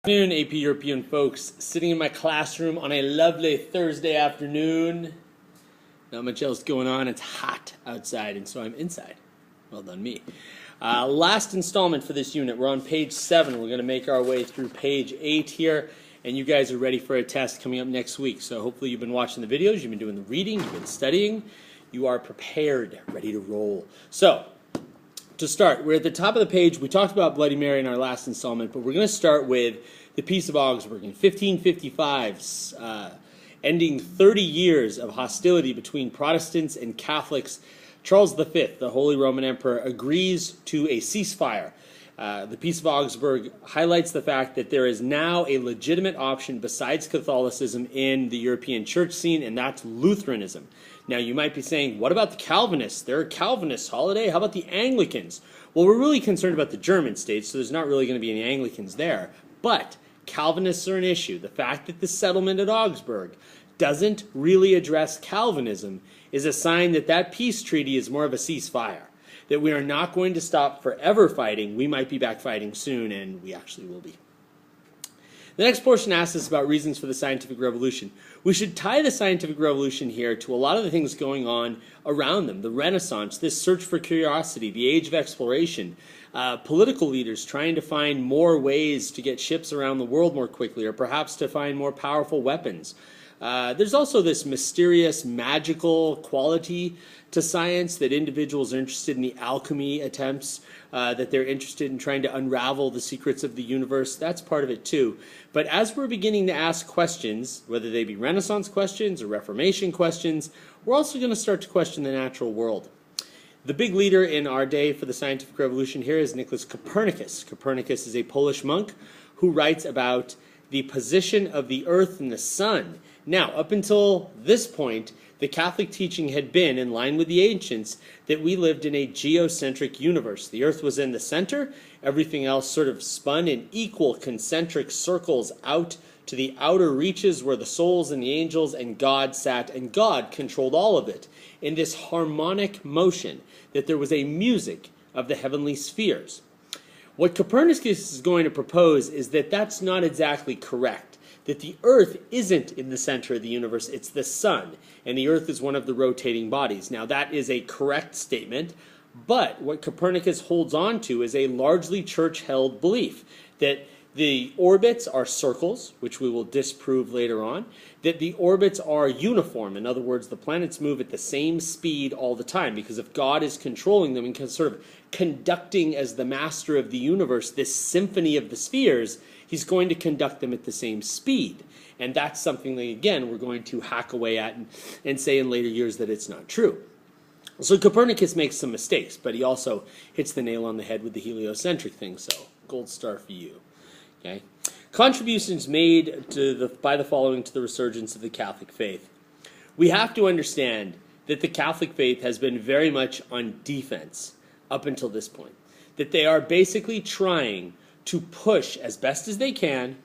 Good afternoon, AP European folks. Sitting in my classroom on a lovely Thursday afternoon. Not much else going on. It's hot outside, and so I'm inside. Well done, me. Last installment for this unit. We're on page 7. We're going to make our way through page 8 here, and you guys are ready for a test coming up next week. So hopefully you've been watching the videos, you've been doing the reading, you've been studying. You are prepared, ready to roll. So, to start, we're at the top of the page. We talked about Bloody Mary in our last installment, but we're going to start with the Peace of Augsburg in 1555, ending 30 years of hostility between Protestants and Catholics. Charles V, the Holy Roman Emperor, agrees to a ceasefire. The Peace of Augsburg highlights the fact that there is now a legitimate option besides Catholicism in the European church scene, and that's Lutheranism. Now, you might be saying, what about the Calvinists? There are Calvinists, Holliday. How about the Anglicans? Well, we're really concerned about the German states, so there's not really going to be any Anglicans there. But Calvinists are an issue. The fact that the settlement at Augsburg doesn't really address Calvinism is a sign that that peace treaty is more of a ceasefire, that we are not going to stop forever fighting. We might be back fighting soon, and we actually will be. The next portion asks us about reasons for the scientific revolution. We should tie the scientific revolution here to a lot of the things going on around them. The Renaissance, this search for curiosity, the age of exploration, political leaders trying to find more ways to get ships around the world more quickly, or perhaps to find more powerful weapons. There's also this mysterious, magical quality to science, that individuals are interested in the alchemy attempts, that they're interested in trying to unravel the secrets of the universe. That's part of it too. But as we're beginning to ask questions, whether they be Renaissance questions or Reformation questions, we're also going to start to question the natural world. The big leader in our day for the scientific revolution here is Nicholas Copernicus. Copernicus is a Polish monk who writes about the position of the earth and the sun. Now, up until this point, the Catholic teaching had been, in line with the ancients, that we lived in a geocentric universe. The earth was in the center, everything else sort of spun in equal concentric circles out to the outer reaches where the souls and the angels and God sat, and God controlled all of it in this harmonic motion, that there was a music of the heavenly spheres. What Copernicus is going to propose is that that's not exactly correct, that the earth isn't in the center of the universe, it's the sun, and the earth is one of the rotating bodies. Now, that is a correct statement, but what Copernicus holds on to is a largely church-held belief that the orbits are circles, which we will disprove later on, that the orbits are uniform. In other words, the planets move at the same speed all the time, because if God is controlling them and sort of conducting as the master of the universe this symphony of the spheres, he's going to conduct them at the same speed. And that's something that, again, we're going to hack away at and say in later years that it's not true. So Copernicus makes some mistakes, but he also hits the nail on the head with the heliocentric thing, so gold star for you. Okay. Contributions made by the following to the resurgence of the Catholic faith. We have to understand that the Catholic faith has been very much on defense up until this point. That they are basically trying to push, as best as they can,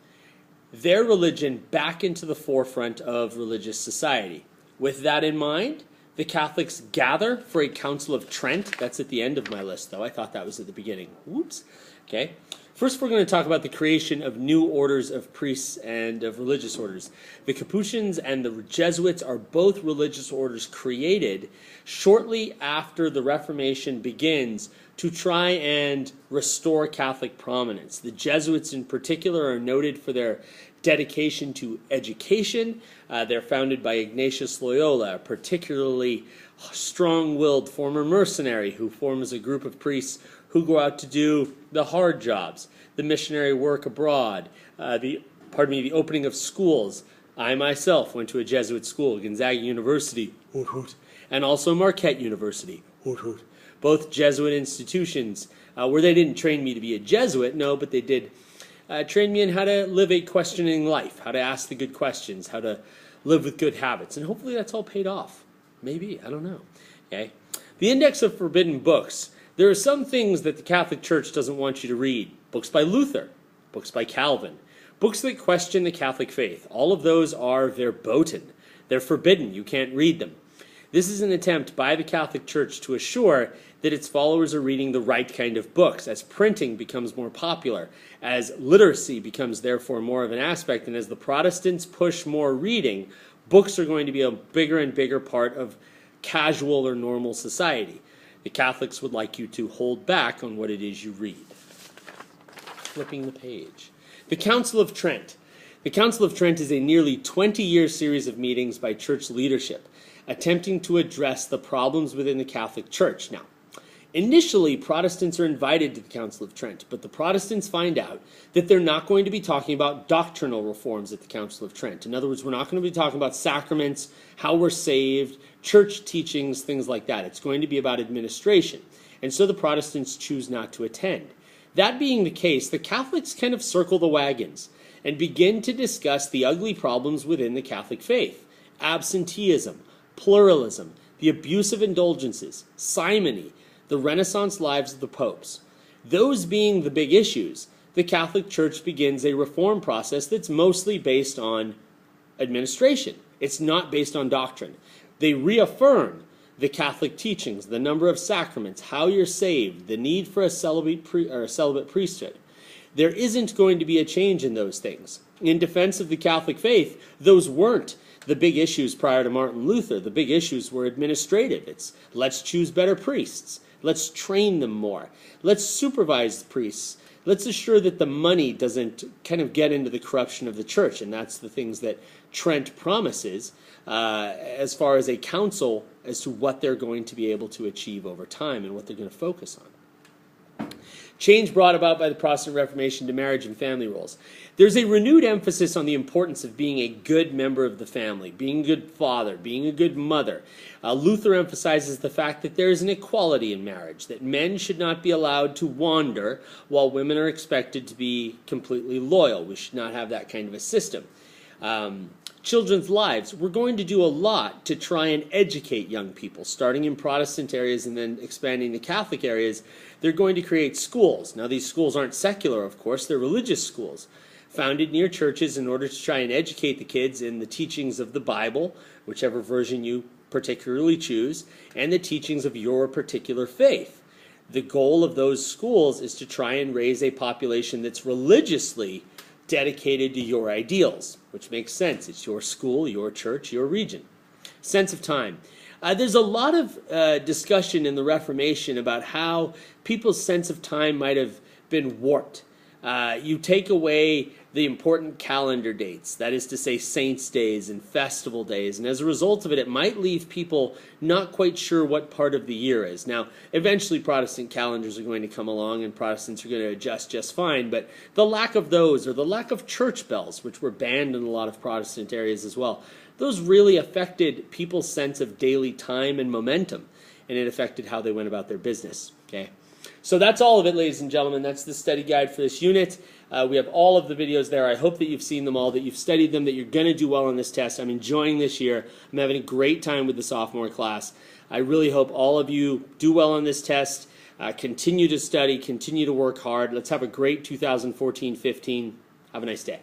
their religion back into the forefront of religious society. With that in mind, the Catholics gather for a Council of Trent. That's at the end of my list, though. I thought that was at the beginning. Whoops. Okay. First, we're going to talk about the creation of new orders of priests and of religious orders. The Capuchins and the Jesuits are both religious orders created shortly after the Reformation begins to try and restore Catholic prominence. The Jesuits in particular are noted for their dedication to education. They're founded by Ignatius Loyola, a particularly strong-willed former mercenary who forms a group of priests who go out to do the hard jobs, the missionary work abroad, the opening of schools. I myself went to a Jesuit school, Gonzaga University, hoot hoot, and also Marquette University, hoot hoot. Both Jesuit institutions, where they didn't train me to be a Jesuit, no, but they did train me in how to live a questioning life, how to ask the good questions, how to live with good habits, and hopefully that's all paid off. Maybe, I don't know. Okay. The Index of Forbidden Books. There are some things that the Catholic Church doesn't want you to read. Books by Luther, books by Calvin, books that question the Catholic faith. All of those are verboten. They're forbidden. You can't read them. This is an attempt by the Catholic Church to assure that its followers are reading the right kind of books, as printing becomes more popular, as literacy becomes therefore more of an aspect, and as the Protestants push more reading, books are going to be a bigger and bigger part of casual or normal society. The Catholics would like you to hold back on what it is you read. Flipping the page. The Council of Trent. The Council of Trent is a nearly 20-year series of meetings by church leadership, attempting to address the problems within the Catholic Church. Now, initially, Protestants are invited to the Council of Trent, but the Protestants find out that they're not going to be talking about doctrinal reforms at the Council of Trent. In other words, we're not going to be talking about sacraments, how we're saved, church teachings, things like that. It's going to be about administration. And so the Protestants choose not to attend. That being the case, the Catholics kind of circle the wagons and begin to discuss the ugly problems within the Catholic faith: absenteeism, pluralism, the abuse of indulgences, simony, the Renaissance lives of the popes. Those being the big issues, the Catholic Church begins a reform process that's mostly based on administration. It's not based on doctrine. They reaffirm the Catholic teachings, the number of sacraments, how you're saved, the need for a celibate priesthood. There isn't going to be a change in those things. In defense of the Catholic faith, those weren't the big issues prior to Martin Luther. The big issues were administrative. It's let's choose better priests. Let's train them more. Let's supervise the priests. Let's assure that the money doesn't kind of get into the corruption of the church. And that's the things that Trent promises as far as a council as to what they're going to be able to achieve over time and what they're going to focus on. Change brought about by the Protestant Reformation to marriage and family roles. There's a renewed emphasis on the importance of being a good member of the family, being a good father, being a good mother. Luther emphasizes the fact that there is an equality in marriage, that men should not be allowed to wander while women are expected to be completely loyal. We should not have that kind of a system. Children's lives. We're going to do a lot to try and educate young people, starting in Protestant areas and then expanding to Catholic areas. They're going to create schools. Now, these schools aren't secular, of course. They're religious schools, founded near churches in order to try and educate the kids in the teachings of the Bible, whichever version you particularly choose, and the teachings of your particular faith. The goal of those schools is to try and raise a population that's religiously dedicated to your ideals, which makes sense. It's your school, your church, your region. Sense of time. There's a lot of discussion in the Reformation about how people's sense of time might have been warped. You take away the important calendar dates, that is to say saints' days and festival days, and as a result of it, it might leave people not quite sure what part of the year is. Now, eventually Protestant calendars are going to come along and Protestants are going to adjust just fine, but the lack of those, or the lack of church bells, which were banned in a lot of Protestant areas as well, those really affected people's sense of daily time and momentum, and it affected how they went about their business. Okay, so that's all of it, ladies and gentlemen. That's the study guide for this unit. We have all of the videos there. I hope that you've seen them all, that you've studied them, that you're going to do well on this test. I'm enjoying this year. I'm having a great time with the sophomore class. I really hope all of you do well on this test. Continue to study, continue to work hard. Let's have a great 2014-15. Have a nice day.